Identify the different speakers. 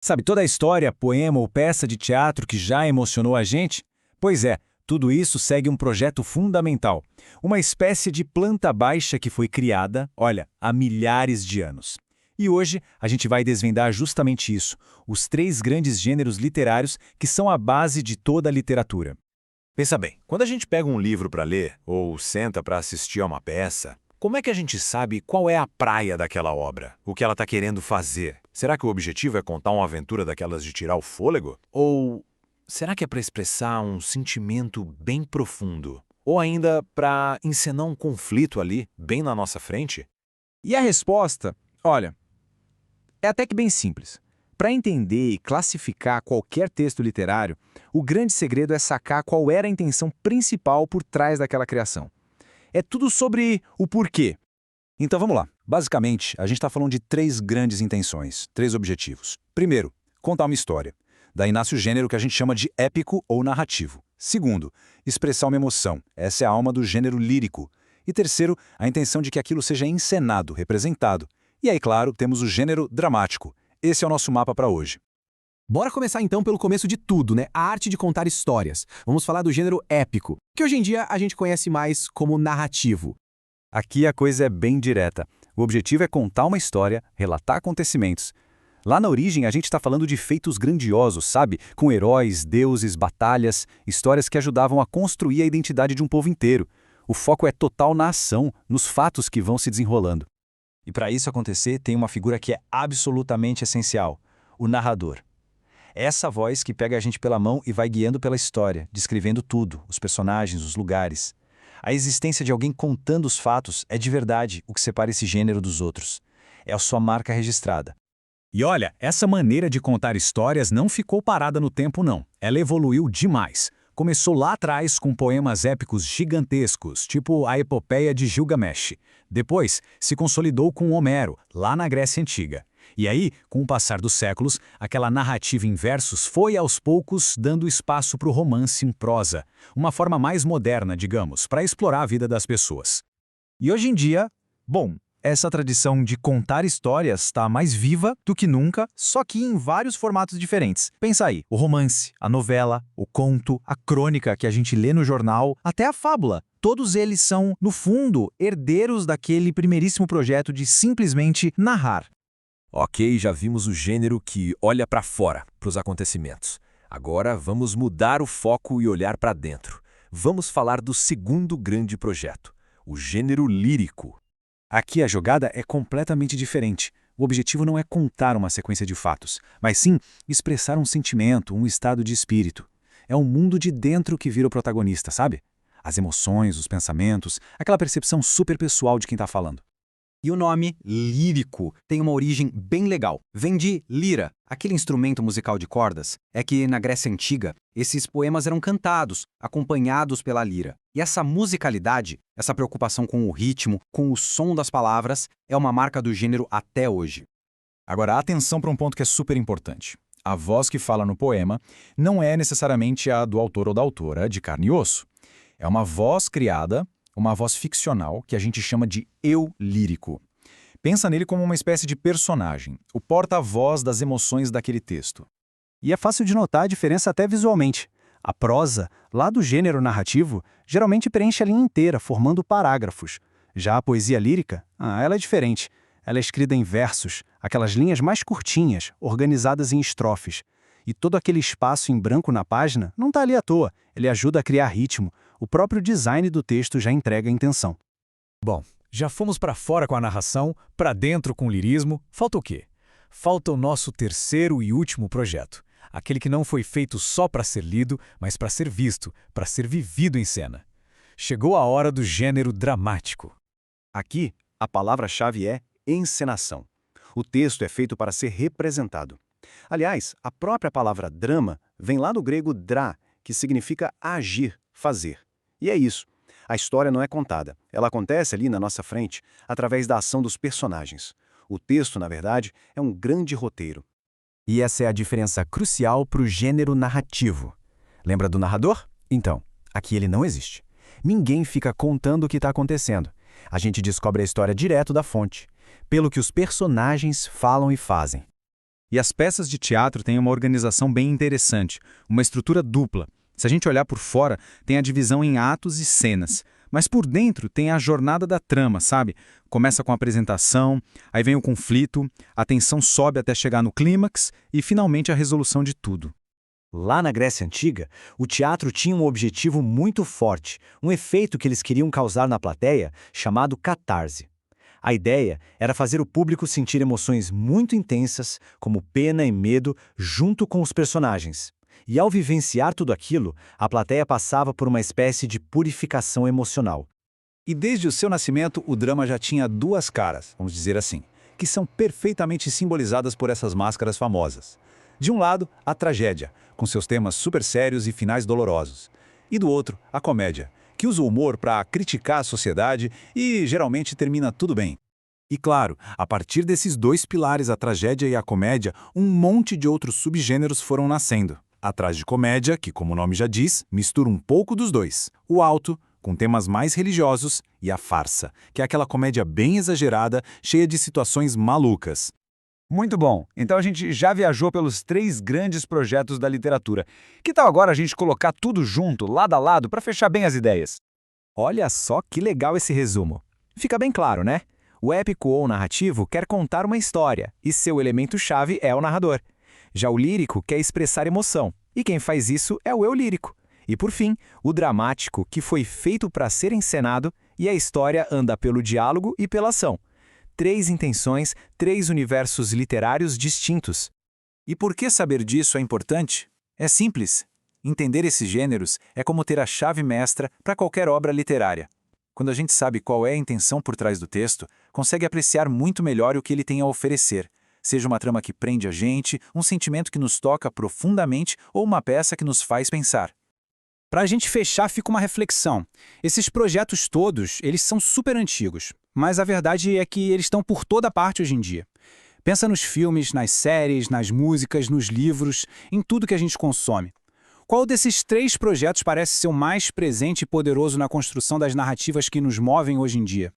Speaker 1: Sabe, toda a história, poema ou peça de teatro que já emocionou a gente? Pois é, tudo isso segue um projeto fundamental. Uma espécie de planta baixa que foi criada, olha, há milhares de anos. E hoje a gente vai desvendar justamente isso, os três grandes gêneros literários que são a base de toda a literatura.
Speaker 2: Pensa bem, quando a gente pega um livro para ler ou senta para assistir a uma peça, como é que a gente sabe qual é a praia daquela obra? O que ela está querendo fazer? Será que o objetivo é contar uma aventura daquelas de tirar o fôlego? Ou será que é para expressar um sentimento bem profundo? Ou ainda para encenar um conflito ali, bem na nossa frente?
Speaker 1: E a resposta, olha, é até que bem simples. Para entender e classificar qualquer texto literário, o grande segredo é sacar qual era a intenção principal por trás daquela criação. É tudo sobre o porquê. Então vamos lá. Basicamente, a gente está falando de três grandes intenções, três objetivos. Primeiro, contar uma história. Daí nasce o gênero que a gente chama de épico ou narrativo. Segundo, expressar uma emoção. Essa é a alma do gênero lírico. E terceiro, a intenção de que aquilo seja encenado, representado. E aí, claro, temos o gênero dramático. Esse é o nosso mapa para hoje.
Speaker 3: Bora começar então pelo começo de tudo, né? A arte de contar histórias. Vamos falar do gênero épico, que hoje em dia a gente conhece mais como narrativo.
Speaker 1: Aqui a coisa é bem direta. O objetivo é contar uma história, relatar acontecimentos. Lá na origem a gente está falando de feitos grandiosos, sabe? Com heróis, deuses, batalhas, histórias que ajudavam a construir a identidade de um povo inteiro. O foco é total na ação, nos fatos que vão se desenrolando. E para isso acontecer, tem uma figura que é absolutamente essencial: o narrador. Essa voz que pega a gente pela mão e vai guiando pela história, descrevendo tudo, os personagens, os lugares. A existência de alguém contando os fatos é de verdade o que separa esse gênero dos outros. É a sua marca registrada. E olha, essa maneira de contar histórias não ficou parada no tempo, não. Ela evoluiu demais. Começou lá atrás com poemas épicos gigantescos, tipo a Epopeia de Gilgamesh. Depois, se consolidou com Homero, lá na Grécia Antiga. E aí, com o passar dos séculos, aquela narrativa em versos foi aos poucos dando espaço para o romance em prosa, uma forma mais moderna, digamos, para explorar a vida das pessoas. E hoje em dia, bom, essa tradição de contar histórias está mais viva do que nunca, só que em vários formatos diferentes. Pensa aí, o romance, a novela, o conto, a crônica que a gente lê no jornal, até a fábula. Todos eles são, no fundo, herdeiros daquele primeiríssimo projeto de simplesmente narrar.
Speaker 4: Ok, já vimos o gênero que olha para fora, para os acontecimentos. Agora vamos mudar o foco e olhar para dentro. Vamos falar do segundo grande projeto, o gênero lírico.
Speaker 1: Aqui a jogada é completamente diferente. O objetivo não é contar uma sequência de fatos, mas sim expressar um sentimento, um estado de espírito. É o mundo de dentro que vira o protagonista, sabe? As emoções, os pensamentos, aquela percepção super pessoal de quem está falando.
Speaker 3: E o nome lírico tem uma origem bem legal. Vem de lira, aquele instrumento musical de cordas. É que na Grécia Antiga, esses poemas eram cantados, acompanhados pela lira. E essa musicalidade, essa preocupação com o ritmo, com o som das palavras, é uma marca do gênero até hoje.
Speaker 1: Agora, atenção para um ponto que é super importante. A voz que fala no poema não é necessariamente a do autor ou da autora, de carne e osso. É uma voz criada, uma voz ficcional que a gente chama de eu lírico. Pensa nele como uma espécie de personagem, o porta-voz das emoções daquele texto. E é fácil de notar a diferença até visualmente. A prosa, lá do gênero narrativo, geralmente preenche a linha inteira, formando parágrafos. Já a poesia lírica, ela é diferente. Ela é escrita em versos, aquelas linhas mais curtinhas, organizadas em estrofes. E todo aquele espaço em branco na página não está ali à toa, ele ajuda a criar ritmo. O próprio design do texto já entrega a intenção.
Speaker 5: Bom, já fomos para fora com a narração, para dentro com o lirismo. Falta o quê? Falta o nosso terceiro e último projeto. Aquele que não foi feito só para ser lido, mas para ser visto, para ser vivido em cena. Chegou a hora do gênero dramático.
Speaker 6: Aqui, a palavra-chave é encenação. O texto é feito para ser representado. Aliás, a própria palavra drama vem lá do grego dra, que significa agir, fazer. E é isso. A história não é contada. Ela acontece ali na nossa frente, através da ação dos personagens. O texto, na verdade, é um grande roteiro.
Speaker 3: E essa é a diferença crucial para o gênero narrativo. Lembra do narrador? Então, aqui ele não existe. Ninguém fica contando o que está acontecendo. A gente descobre a história direto da fonte, pelo que os personagens falam e fazem.
Speaker 1: E as peças de teatro têm uma organização bem interessante, uma estrutura dupla. Se a gente olhar por fora, tem a divisão em atos e cenas. Mas por dentro tem a jornada da trama, sabe? Começa com a apresentação, aí vem o conflito, a tensão sobe até chegar no clímax e finalmente a resolução de tudo.
Speaker 6: Lá na Grécia Antiga, o teatro tinha um objetivo muito forte, um efeito que eles queriam causar na plateia, chamado catarse. A ideia era fazer o público sentir emoções muito intensas, como pena e medo, junto com os personagens. E ao vivenciar tudo aquilo, a plateia passava por uma espécie de purificação emocional.
Speaker 1: E desde o seu nascimento, o drama já tinha duas caras, vamos dizer assim, que são perfeitamente simbolizadas por essas máscaras famosas. De um lado, a tragédia, com seus temas super sérios e finais dolorosos. E do outro, a comédia, que usa o humor para criticar a sociedade e geralmente termina tudo bem.
Speaker 2: E claro, a partir desses dois pilares, a tragédia e a comédia, um monte de outros subgêneros foram nascendo. A tragicomédia, que como o nome já diz, mistura um pouco dos dois. O alto, com temas mais religiosos, e a farsa, que é aquela comédia bem exagerada, cheia de situações malucas.
Speaker 1: Muito bom. Então a gente já viajou pelos 3 grandes projetos da literatura. Que tal agora a gente colocar tudo junto, lado a lado, para fechar bem as ideias? Olha só que legal esse resumo. Fica bem claro, né? O épico ou narrativo quer contar uma história, e seu elemento-chave é o narrador. Já o lírico quer expressar emoção, e quem faz isso é o eu lírico. E por fim, o dramático, que foi feito para ser encenado, e a história anda pelo diálogo e pela ação. 3 intenções, 3 universos literários distintos.
Speaker 2: E por que saber disso é importante? É simples. Entender esses gêneros é como ter a chave mestra para qualquer obra literária. Quando a gente sabe qual é a intenção por trás do texto, consegue apreciar muito melhor o que ele tem a oferecer, seja uma trama que prende a gente, um sentimento que nos toca profundamente ou uma peça que nos faz pensar.
Speaker 3: Para a gente fechar, fica uma reflexão. Esses projetos todos, eles são super antigos, mas a verdade é que eles estão por toda parte hoje em dia. Pensa nos filmes, nas séries, nas músicas, nos livros, em tudo que a gente consome. Qual desses 3 projetos parece ser o mais presente e poderoso na construção das narrativas que nos movem hoje em dia?